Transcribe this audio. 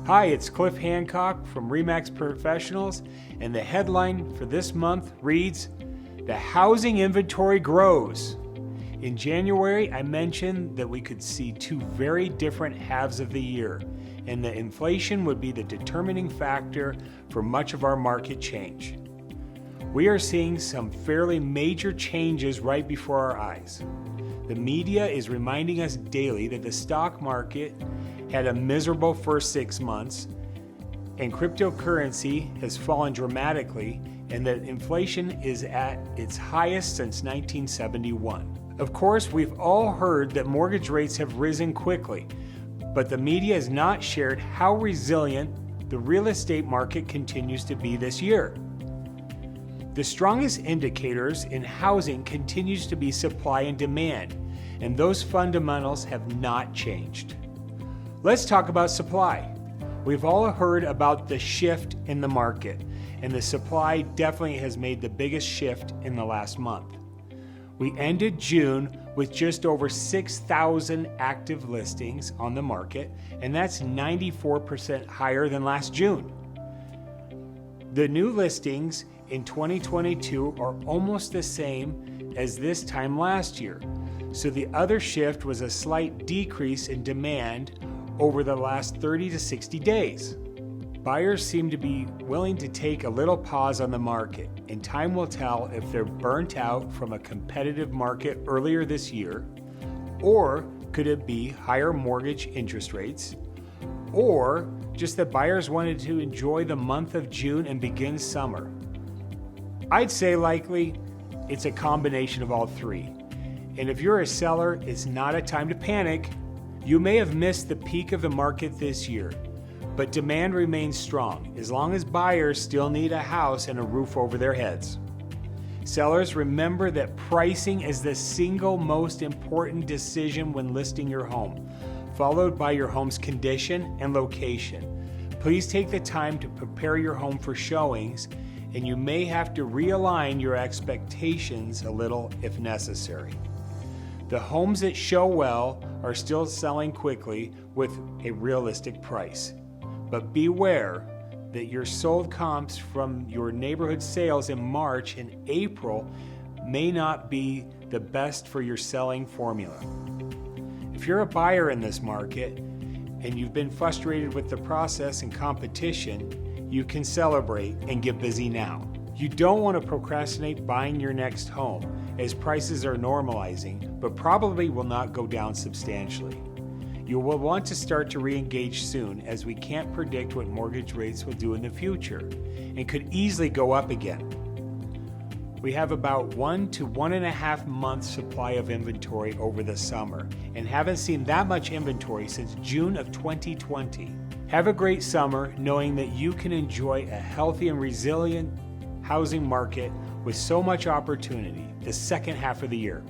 Hi, it's Cliff Hancock from RE/MAX Professionals, and the headline for this month reads, "The housing inventory grows." In January, I mentioned that we could see two very different halves of the year, and that inflation would be the determining factor for much of our market change. We are seeing some fairly major changes right before our eyes. The media is reminding us daily that the stock market had a miserable first 6 months, and cryptocurrency has fallen dramatically, and that inflation is at its highest since 1971. Of course, we've all heard that mortgage rates have risen quickly, but the media has not shared how resilient the real estate market continues to be this year. The strongest indicators in housing continues to be supply and demand, and those fundamentals have not changed. Let's talk about supply. We've all heard about the shift in the market, and the supply definitely has made the biggest shift in the last month. We ended June with just over 6,000 active listings on the market, and that's 94% higher than last June. The new listings in 2022 are almost the same as this time last year, so the other shift was a slight decrease in demand over the last 30 to 60 days. Buyers seem to be willing to take a little pause on the market, and time will tell if they're burnt out from a competitive market earlier this year, or could it be higher mortgage interest rates, or just that buyers wanted to enjoy the month of June and begin summer. I'd say likely it's a combination of all three. And if you're a seller, it's not a time to panic. You may have missed the peak of the market this year, but demand remains strong as long as buyers still need a house and a roof over their heads. Sellers, remember that pricing is the single most important decision when listing your home, followed by your home's condition and location. Please take the time to prepare your home for showings, and you may have to realign your expectations a little if necessary. The homes that show well are still selling quickly with a realistic price. But beware that your sold comps from your neighborhood sales in March and April may not be the best for your selling formula. If you're a buyer in this market and you've been frustrated with the process and competition, you can celebrate and get busy now. You don't want to procrastinate buying your next home, as prices are normalizing, but probably will not go down substantially. You will want to start to re-engage soon, as we can't predict what mortgage rates will do in the future, and could easily go up again. We have about 1 to 1.5 months supply of inventory over the summer, and haven't seen that much inventory since June of 2020. Have a great summer, knowing that you can enjoy a healthy and resilient housing market with so much opportunity the second half of the year.